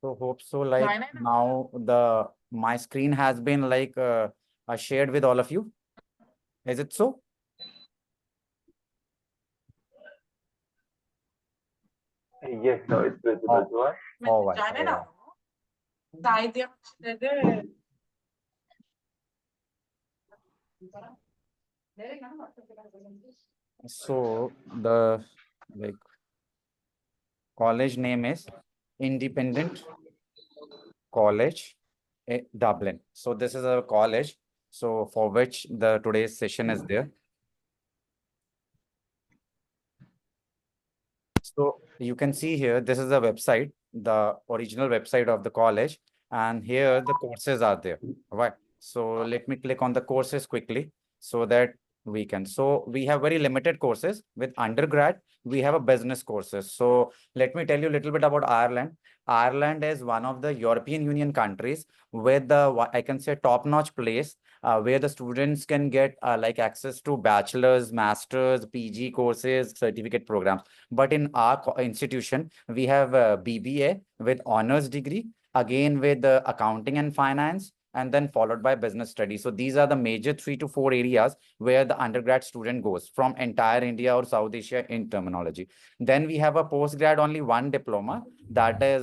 So hope so. Like now the my screen has been like shared with all of you. Is it so? Yes, sir, it's visible Oh, to us. all right. All right. So the like college name is Independent College Dublin. So this is a college. So for which the today's session is there. So you can see here, this is the website, the original website of the college. And here the courses are there. Right. So let me click on the courses quickly so that we can. So we have very limited courses with undergrad. We have a business courses. So let me tell you a little bit about Ireland. Ireland is one of the European Union countries with the, I can say, top-notch place where the students can get like access to bachelor's, master's, PG courses, certificate programs. But in our institution, we have a BBA with honors degree, again with accounting and finance, and then followed by business studies. So these are the major 3 to 4 areas where the undergrad student goes from entire India or South Asia in terminology. Then we have a postgrad, only one diploma, that is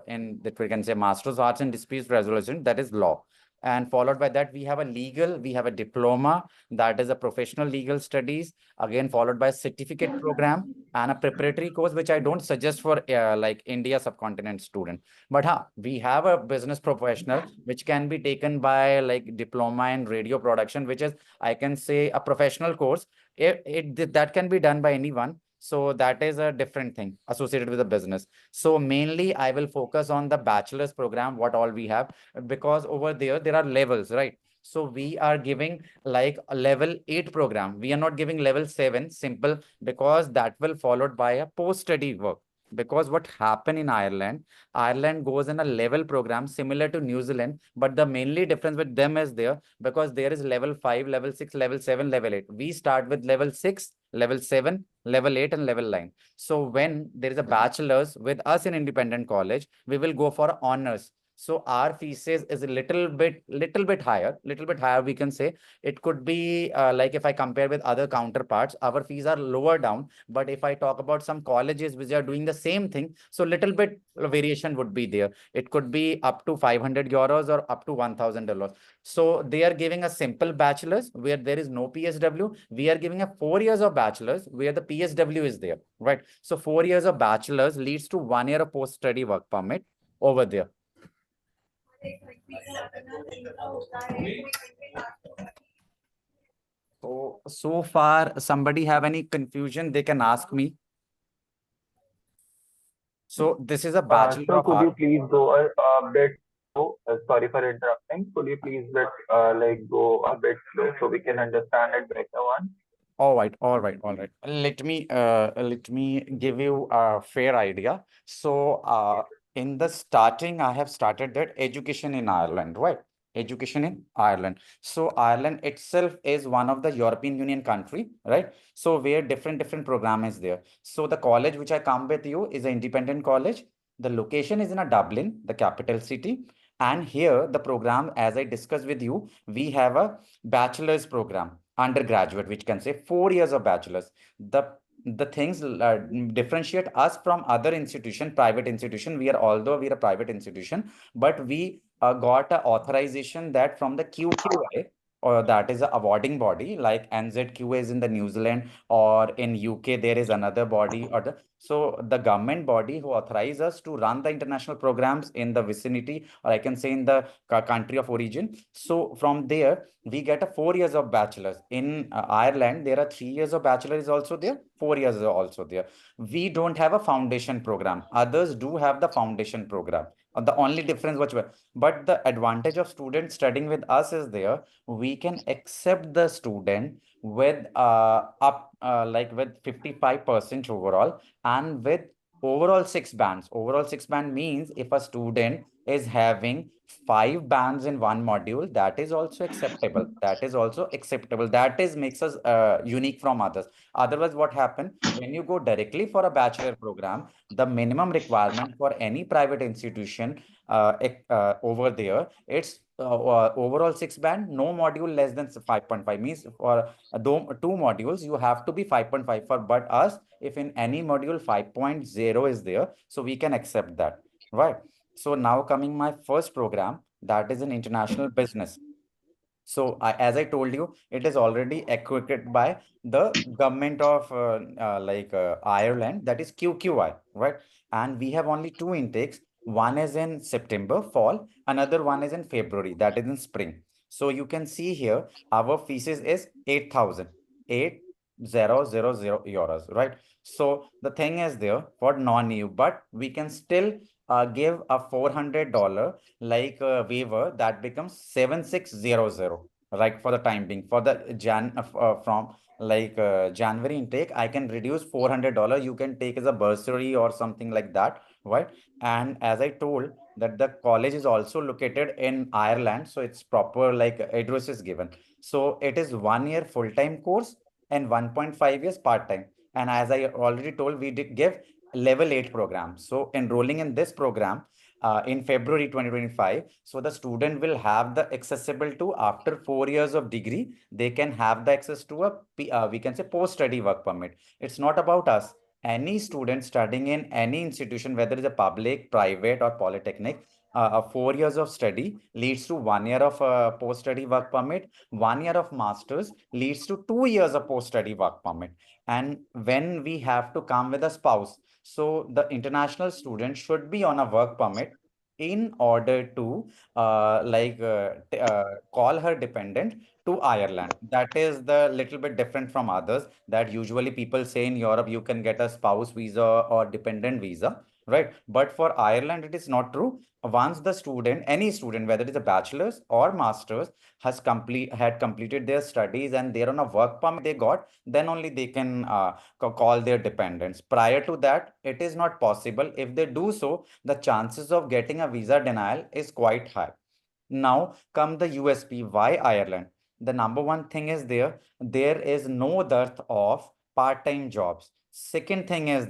in that we can say Master's Arts in Dispute Resolution, that is law. And followed by that, we have a legal, we have a diploma, that is a professional legal studies, again followed by a certificate program and a preparatory course, which I don't suggest for like India subcontinent student. But we have a business professional, which can be taken by like diploma in radio production, which is, I can say, a professional course. That can be done by anyone. So that is a different thing associated with the business. So mainly I will focus on the bachelor's program, what all we have, because over there are levels, right? So we are giving like a level 8 program. We are not giving level 7 simple, because that will followed by a post-study work. Because what happened in Ireland, Ireland goes in a level program similar to New Zealand, but the mainly difference with them is there because there is level 5, level 6, level 7, level 8. We start with level 6, level 7, level 8, and level 9. So when there is a bachelor's with us in independent college, we will go for honors. So our fees is a little bit higher, we can say. It could be like if I compare with other counterparts, our fees are lower down. But if I talk about some colleges which are doing the same thing, so little bit variation would be there. It could be up to 500 euros or up to $1,000. So they are giving a simple bachelor's where there is no PSW. We are giving a 4 years of bachelor's where the PSW is there, right? So 4 years of bachelor's leads to 1 year of post-study work permit over there. So far, somebody have any confusion, they can ask me. So this is a Bachelor So of could you Art. please go a bit slow? Sorry for interrupting. Could you please like go a bit slow so we can understand it better one? All right, all right, all right. Let me give you a fair idea. So in the starting, I have started that education in Ireland, right? Education in Ireland. So Ireland itself is one of the European Union country, right? So where different program is there. So the college which I come with you is an independent college. The location is in a Dublin, the capital city. And here the program, as I discussed with you, we have a bachelor's program, undergraduate, which can say 4 years of bachelor's. The things differentiate us from other institution, private institution. We are, although we are a private institution, but we got a authorization that from the QQA, or that is a awarding body, like NZQA is in the New Zealand, or in UK there is another body, or so the government body who authorize us to run the international programs in the vicinity, or I can say in the country of origin. So from there we get a 4 years of bachelor's. In Ireland, there are 3 years of bachelor is also there, 4 years is also there. We don't have a foundation program. Others do have the foundation program. The only difference which but the advantage of students studying with us is there. We can accept the student with up like with 55% overall, and with Overall six bands. Overall six band means if a student is having five bands in one module, that is also acceptable. That is also acceptable. That is makes us unique from others. Otherwise, what happen when you go directly for a bachelor program, the minimum requirement for any private institution over there, it's overall six band, no module less than 5.5 means for two modules, you have to be 5.5 for, but us, if in any module 5.0 is there, so we can accept that, right? So now coming my first program, that is an international business. So as I told you, it is already accredited by the government of Ireland, that is QQI, right? And we have only two intakes. One is in September, fall. Another one is in February, that is in spring. So you can see here, our fees is 8,000, 8,000 euros, right? So the thing is there for non-EU, but we can still give a $400 like waiver, that becomes 7,600, right? For the time being, for the from January intake, I can reduce $400, you can take as a bursary or something like that, right? And as I told that the college is also located in Ireland, so it's proper like address is given. So it is 1 year full-time course and 1.5 years part-time. And as I already told, we did give level 8 program. So enrolling in this program in February 2025. So the student will have the accessible to, after 4 years of degree, they can have the access to a we can say post-study work permit. It's not about us. Any student studying in any institution, whether it's a public, private, or polytechnic, 4 years of study leads to 1 year of post-study work permit. 1 year of masters leads to 2 years of post-study work permit. And when we have to come with a spouse, so the international student should be on a work permit in order to call her dependent to Ireland. That is the little bit different from others, that usually people say in Europe you can get a spouse visa or dependent visa, right? But for Ireland, it is not true. Once the student, any student, whether it is a bachelor's or master's, had completed their studies and they're on a work permit they got, then only they can call their dependents. Prior to that, it is not possible. If they do so, the chances of getting a visa denial is quite high. Now come the USP. Why Ireland? The number one thing is there is no dearth of part-time jobs. Second thing is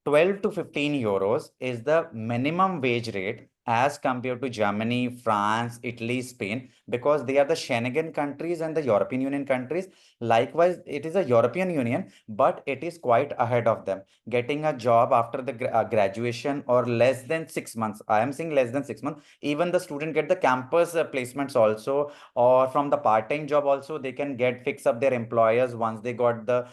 12 to 15 euros is the minimum wage rate as compared to Germany, France, Italy, Spain, because they are the Schengen countries and the European Union countries. Likewise, it is a European Union, but it is quite ahead of them. Getting a job after the graduation or less than 6 months. I am saying less than 6 months. Even the student get the campus placements also, or from the part-time job also, they can get fix up their employers once they got the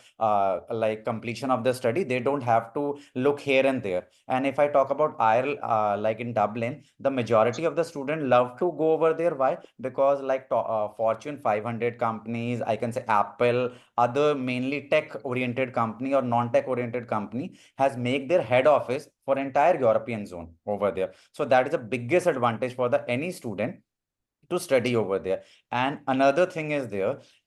completion of the study. They don't have to look here and there. And if I talk about Ireland, like in Dublin, the majority of the student love to go over there. Why? Because like Fortune 500 companies, I can say Apple, other mainly tech oriented company or non-tech oriented company has make their head office for entire European zone over there. So that is the biggest advantage for the any student to study over there. And another thing is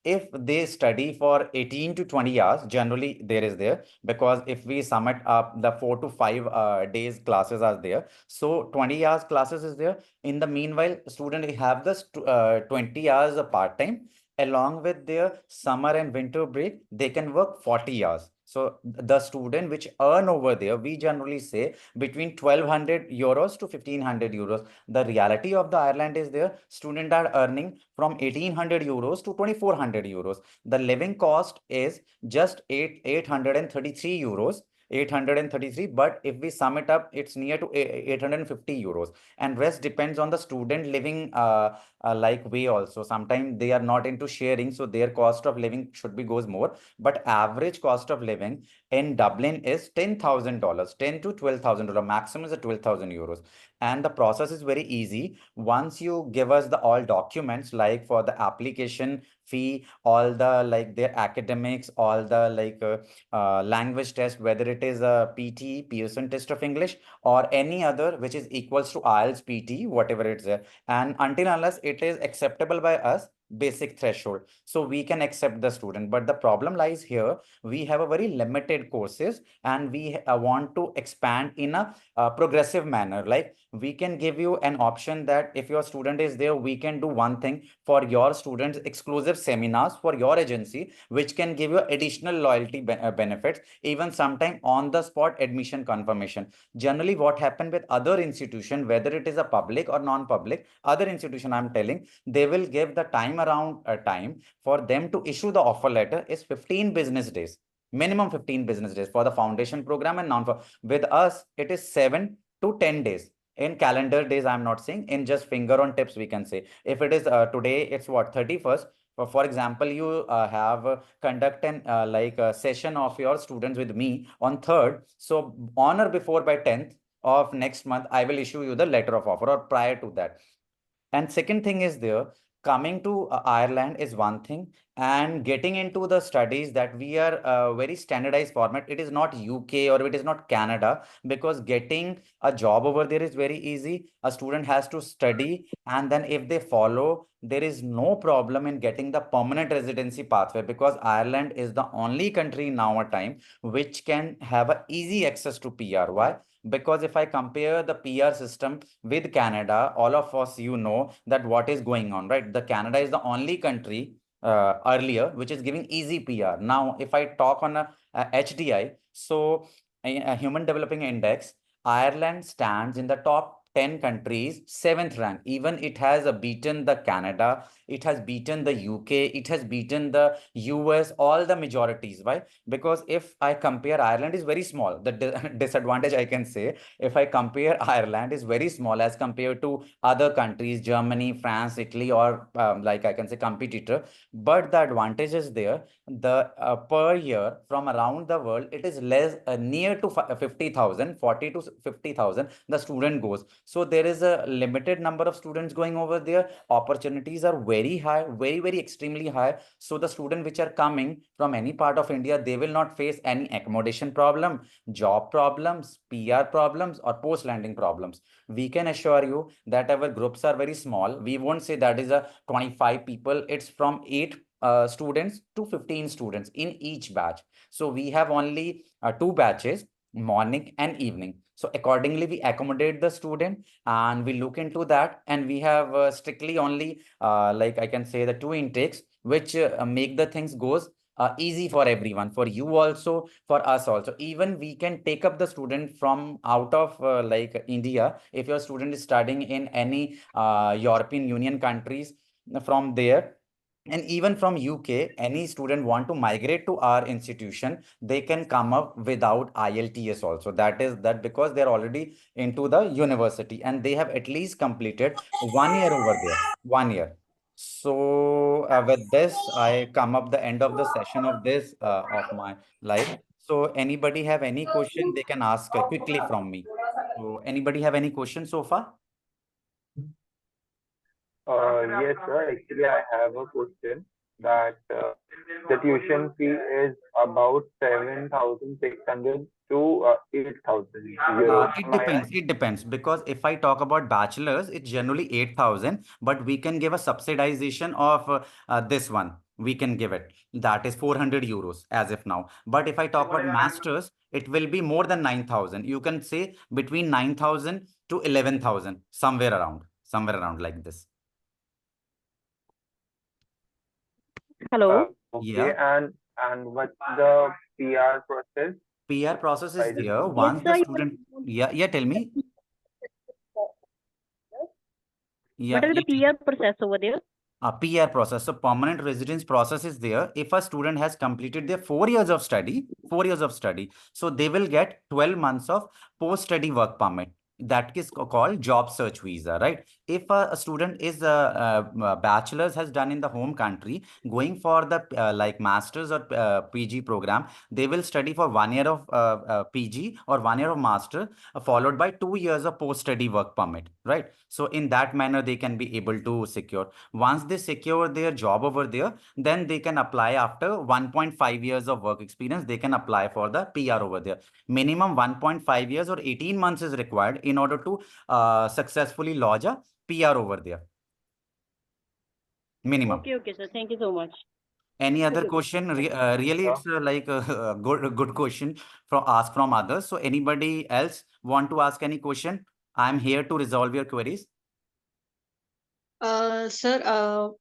if they study for 18 to 20 hours, generally there is there, because if we sum it up, the 4 to 5 days classes are there. So 20 hours classes is there. In the meanwhile, student have this 20 hours of part-time. Along with their summer and winter break, they can work 40 hours. So the student which earn over there, we generally say between 1,200 euros to 1,500 euros. The reality of the Ireland is there, students are earning from 1,800 euros to 2,400 euros. The living cost is just 833 euros. 833, but if we sum it up, it's near to 850 euros, and rest depends on the student living way also. Sometimes they are not into sharing, so their cost of living should be goes more, but average cost of living in Dublin is $10,000, 10 to $12,000, maximum is a 12,000 euros. And the process is very easy. Once you give us the all documents, like for the application fee, all the like their academics, all the language test, whether it is a PT, Pearson test of English, or any other which is equals to IELTS PT, whatever it's there. And until unless it is acceptable by us, basic threshold, so we can accept the student. But the problem lies here, we have a very limited courses, and we want to expand in a progressive manner. Like, we can give you an option that if your student is there, we can do one thing for your students, exclusive seminars for your agency, which can give you additional loyalty benefits, even sometime on the spot admission confirmation. Generally, what happened with other institution, whether it is a public or non-public, other institution I'm telling, they will give the time around time for them to issue the offer letter is 15 business days, minimum 15 business days for the foundation program and non. With us, it is 7 to 10 days. In calendar days, I'm not saying, in just finger on tips, we can say. If it is today, it's what, 31st. For example, you have conduct an like a session of your students with me on 3rd. So on or before by 10th of next month, I will issue you the letter of offer, or prior to that. And second thing is there, coming to Ireland is one thing, and getting into the studies that we are very standardized format. It is not UK or it is not Canada, because getting a job over there is very easy. A student has to study, and then if they follow, there is no problem in getting the permanent residency pathway, because Ireland is the only country now a time which can have a easy access to PR. Why? Because if I compare the PR system with Canada, all of us, that what is going on, right? The Canada is the only country earlier which is giving easy PR. Now, if I talk on a HDI, so a Human Developing Index, Ireland stands in the top 10 countries, 7th rank. Even it has beaten the Canada, it has beaten the UK, it has beaten the US, all the majorities. Why? Because if I compare, Ireland is very small. The disadvantage I can say, if I compare, Ireland is very small as compared to other countries, Germany, France, Italy, or like I can say competitor. But the advantage is there. The per year from around the world, it is less near to 50,000, 40 to 50,000. The student goes. So there is a limited number of students going over there. Opportunities are very high, very, very extremely high. So the student which are coming from any part of India, they will not face any accommodation problem, job problems, PR problems, or post landing problems. We can assure you that our groups are very small. We won't say that is a 25 people. It's from 8 students to 15 students in each batch. So we have only 2 batches, morning and evening. So accordingly, we accommodate the student, and we look into that, and we have strictly only like I can say the 2 intakes, which make the things goes easy for everyone, for you also, for us also. Even we can take up the student from out of like India. If your student is studying in any European Union countries, from there, and even from UK, any student want to migrate to our institution, they can come up without IELTS also. That is that because they're already into the university, and they have at least completed 1 year over there. 1 year. So with this, I come up the end of the session of this of my life. So anybody have any question, they can ask quickly from me. So anybody have any questions so far? Yes, sir. Actually, I have a question that the tuition fee is about 7,600 to 8,000 euros. It Am I depends. right? It depends, because if I talk about bachelors, it's generally 8,000, but we can give a subsidization of this one. We can give it. That is 400 euros as of now. But if I talk about masters, it will be more than 9,000. You can say between 9,000 to 11,000, somewhere around like this. Hello. Okay, Yeah. and what's the PR process? PR process I is just there. want Yes, Once the sir. student, yeah, tell me. What Yeah, is the yeah. PR process over there? A PR process. So permanent residence process is there. If a student has completed their 4 years of study, 4 years of study, so they will get 12 months of post-study work permit. That is called job search visa, right? If a student is a bachelor's has done in the home country, going for the like master's or PG program, they will study for 1 year of PG or 1 year of master, followed by 2 years of post-study work permit, right? So in that manner, they can be able to secure. Once they secure their job over there, then they can apply after 1.5 years of work experience. They can apply for the PR over there. Minimum 1.5 years or 18 months is required in order to successfully lodge a PR over there. minimum. Okay, okay, sir. Thank you so much. Any other Okay, okay. question? Yes, Really, sir. it's like a good question from ask from others. So anybody else want to ask any question? I'm here to resolve your queries. Sir,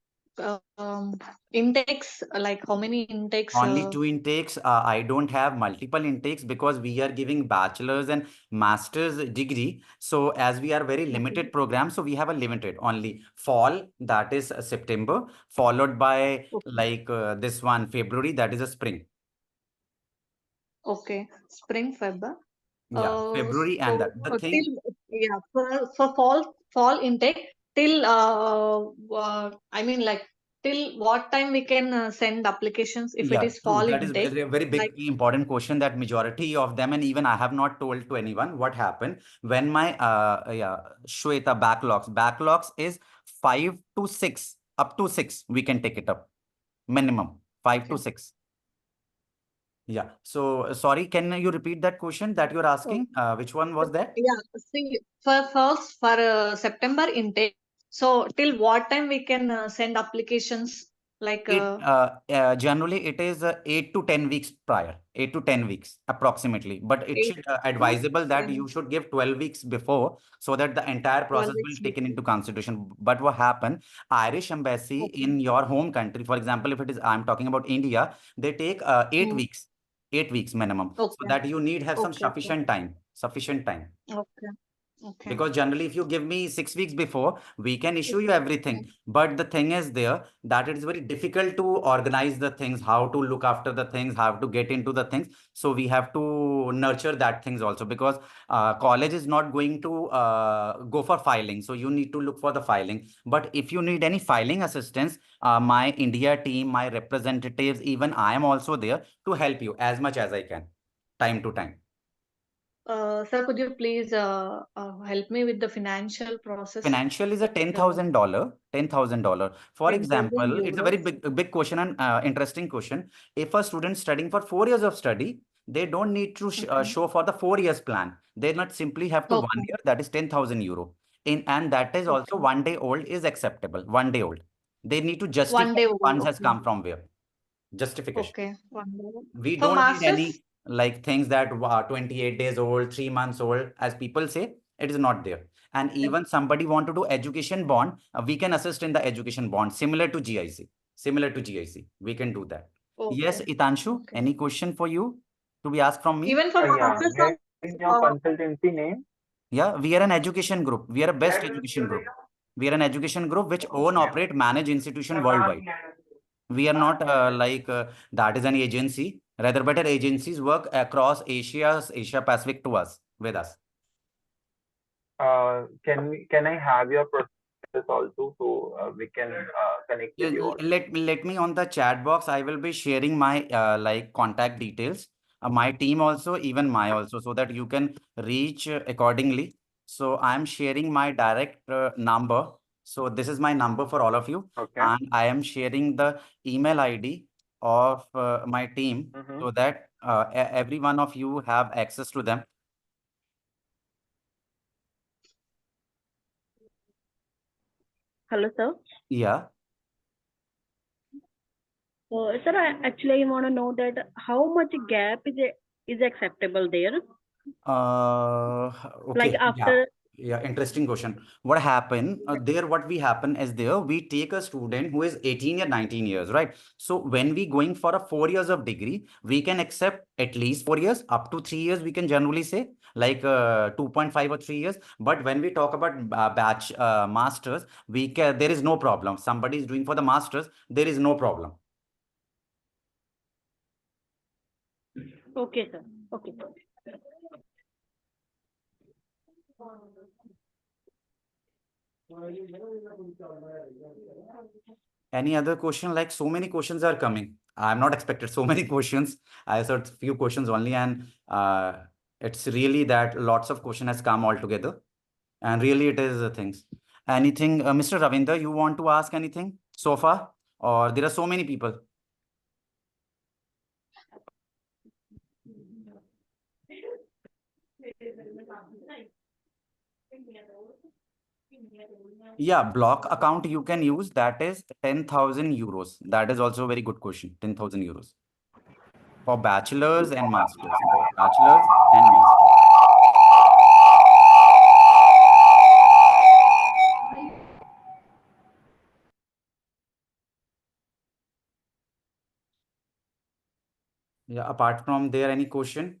intakes, like how many intakes? Only two intakes. I don't have multiple intakes because we are giving bachelor's and master's degree. So as we are very Okay. limited program, so we have a limited only fall, that is September, followed by Okay. like this one February, that is a spring. Okay. Spring, Feb. Yeah, February and So that. The till, thing, yeah, for fall intake till I mean, like, till what time we can send applications if it yeah, is true. fall That is intake? very, very Like, big important question that majority of them, and even I have not told to anyone what happened when my yeah, Shweta backlogs is 5 to 6, up to 6 we can take it up minimum 5 to okay. 6. Yeah. So sorry, can you repeat that question that you're asking? Which one was that? Yeah, see, for September intake, so till what time we can send applications? Like, It generally it is 8 to 10 weeks prior, 8 to 10 weeks approximately. But it eight should to advisable that you 10, should give 12 weeks before so that the entire 12 process will weeks taken before. into consideration. But what happened? Irish embassy Okay. in your home country, for example, if it is I'm talking about India, they take eight Hmm. weeks, 8 weeks minimum, so Okay. that you need have some Okay. Okay. sufficient time. Okay. Okay. Because generally, if you give me 6 weeks before, we can issue you Okay. everything. But the thing is there that it is very difficult to organize the things, how to look after the things, how to get into the things. So we have to nurture that things also because college is not going to go for filing. So you need to look for the filing. But if you need any filing assistance, my India team, my representatives, even I am also there to help you as much as I can, time to time. Sir, could you please help me with the financial process? Financial is a Like, $10,000, $10,000. For 10,000 example, it's a very euros. big question and interesting question. If a student studying for 4 years of study, they don't need to Okay. show for the 4 years plan. They not simply have to one Okay. year, that is 10,000 euro. And that is also Okay. 1 day old is acceptable. 1 day old. They need to justify 1 day the old. funds has Okay. come from where. Justification. Okay. 1 day old. We For don't need masters? any like things that 28 days old, 3 months old, as people say, it is not there. And Okay. even somebody want to do education bond, we can assist in the education bond, similar to GIC. Similar to GIC. We can do that. Yes, Okay. Itanshu, Okay. any question for you to be asked from me? Even for Yeah, masters, may I know your consultancy name? Yeah, we are an education group. We are a best education group. We are an education group which own, operate, manage institution worldwide. We are not that is an agency. Rather, better agencies work across Asia Pacific to us with us. Can I have your process also so we can connect with you also? Let me on the chat box. I will be sharing my like contact details, my team also, even my also, so that you can reach accordingly. So I'm sharing my direct number. So this is my number for all of you, Okay. and I am sharing the email ID of my team Mm-hmm. so that every one of you have access to them. Hello, sir. Yeah. Sir, I want to know that how much gap is acceptable there? Uh, Like okay, yeah, after, yeah, interesting question. What happened there? What we happen is there we take a student who is 18 or 19 years, right? So when we going for a 4 years of degree, we can accept at least 4 years, up to 3 years. We can generally say like 2.5 or 3 years. But when we talk about batch masters, we can there is no problem. Somebody is doing for the masters, there is no problem. okay, sir. Okay. Any other question? Like so many questions are coming. I'm not expected so many questions. I thought few questions only, and it's really that lots of question has come all together, and really it is things. Anything, Mr. Ravinder, you want to ask anything so far, or there are so many people? Yeah, block account you can use. That is 10,000 euros. That is also a very good question. 10,000 euros for bachelors and masters. For bachelors and masters. Yeah, apart from there, any question?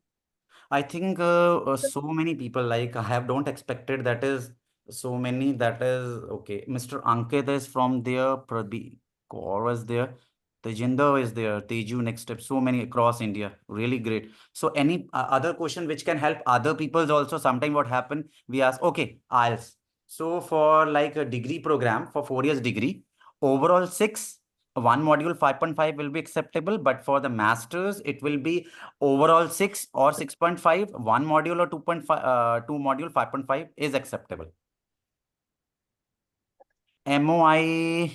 I think so many people like I have don't expected that is so many that is okay. Mr. Ankit is from there, Pradeep Kaur is there, Tejinder is there, Teju next step. So many across India, really great. So any other question which can help other people's also. Sometime what happen we ask okay IELTS. So for like a degree program for 4 years degree, overall six. One module 5.5 will be acceptable, but for the masters, it will be overall 6 or 6.5, one module or 2.5, two module 5.5 is acceptable. MOI.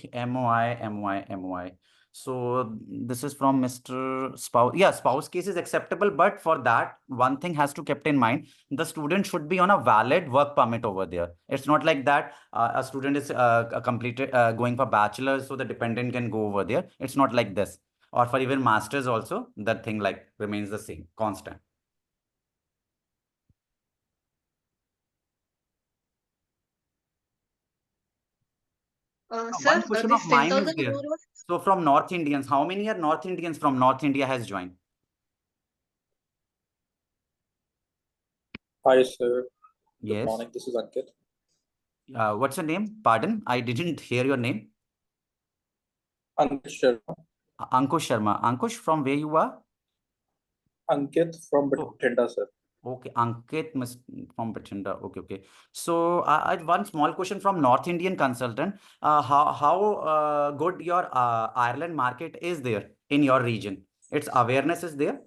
So this is from Mr. Spouse. Yeah, spouse case is acceptable, but for that, one thing has to kept in mind, the student should be on a valid work permit over there. It's not like that a student is completed going for bachelor's, so the dependent can go over there. It's not like this. Or for even masters also, that thing like remains the same, constant. One Sir, question of this mine is 10,000 there. euros. So from North Indians, how many are North Indians from North India has joined? Hi, sir. Good Yes. morning. This is Ankit. What's your name? Pardon, I didn't hear your name. Ankit Sharma. Ankush Sharma. Ankush, from where you are? Ankit from Oh, Bathinda, sir. okay. Ankit from Bachinda. Okay, okay. So I one small question from North Indian consultant. How good your Ireland market is there in your region? Its awareness is there?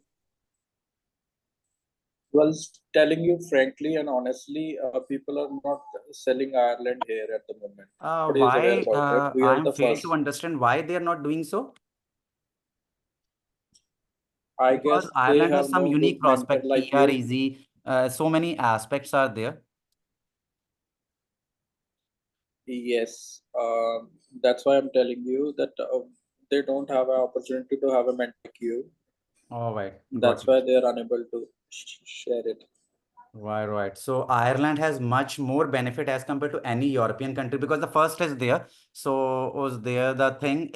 Well, telling you frankly and honestly, people are not selling Ireland here at the moment. Nobody is aware Why about it. We I are am the failed to first. understand why they are not doing so? I Because guess they Ireland has have some no unique good mentor prospect, like PR you. easy, so many aspects are there. Yes. That's why I'm telling you that they don't have an opportunity to have a mentor like you. All right, got That's it. why they are unable to share it. Right, right. So Ireland has much more benefit as compared to any European country because the first is there. So was there the thing